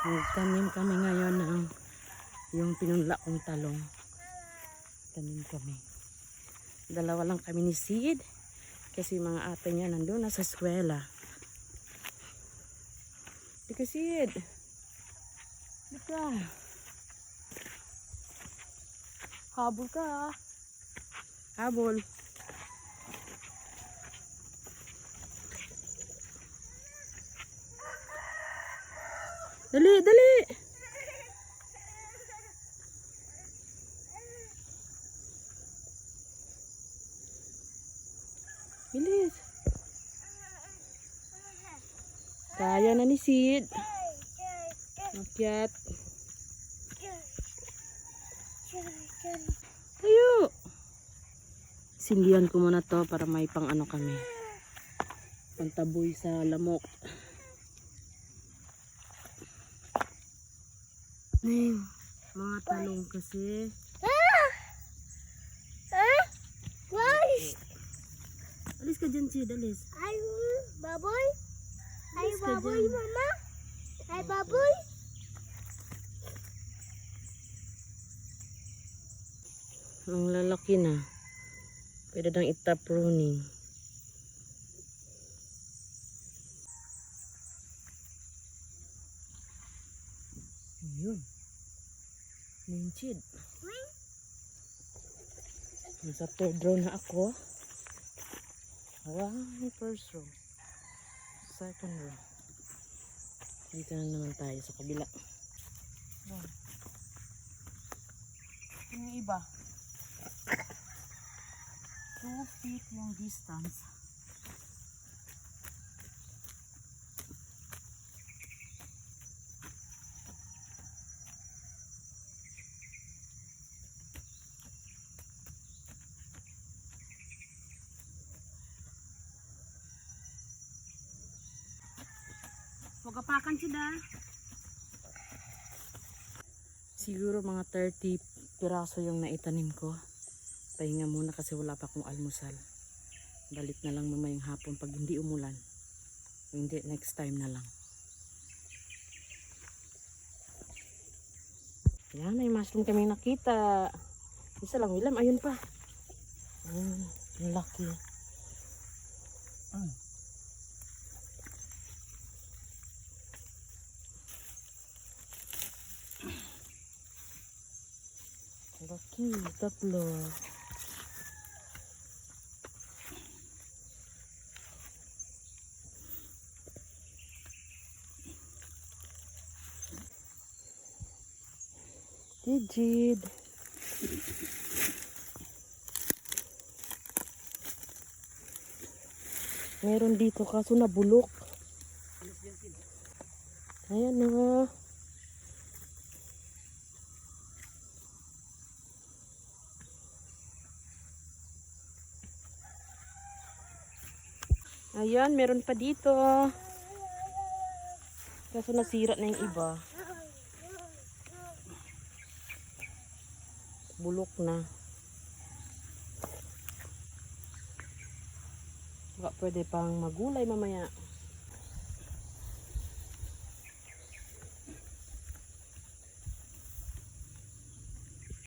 Nagtanim kami ngayon ng yung pinunla kong talong. Tanim kami. Dalawa lang kami ni Sid. Kasi mga ate niya nandun na sa eskwela. Tika Sid. Tika. Habol ka. Habol. Dali, dali. Bilis. Kaya na ni Sid. Makyat. Tayo. Sindihan ko muna to para may pang ano kami. Pantaboy sa lamok. Ning, mga talong kasi. Guys! Alis ka dyan, Sid. Alis. Ay, baboy? Ay, Alis ka baboy, dyan. mama? Ay, baboy? Ang lalaki na. Pwede nang itap pruning. Ayun. Minchid. Nasa third row na ako. First row. Second row. Dito na naman tayo sa kabila. Yung iba. 2 feet yung distance. Pagapakan sila. Siguro mga 30 piraso yung naitanim ko. Pahinga muna kasi wala pa akong almusal. Balik na lang mamayang hapon pag hindi umulan. Hindi, next time na lang. Yan, may mushroom kami nakita. Isa lang, William. Ayun pa. Ayun, ang laki. Laki, tatlo. Jijid. Meron dito kaso nabulok. Ayan na. Ayan, meron pa dito. Kaso nasira na yung iba. Bulok na. Baka pwede pang magulay mamaya.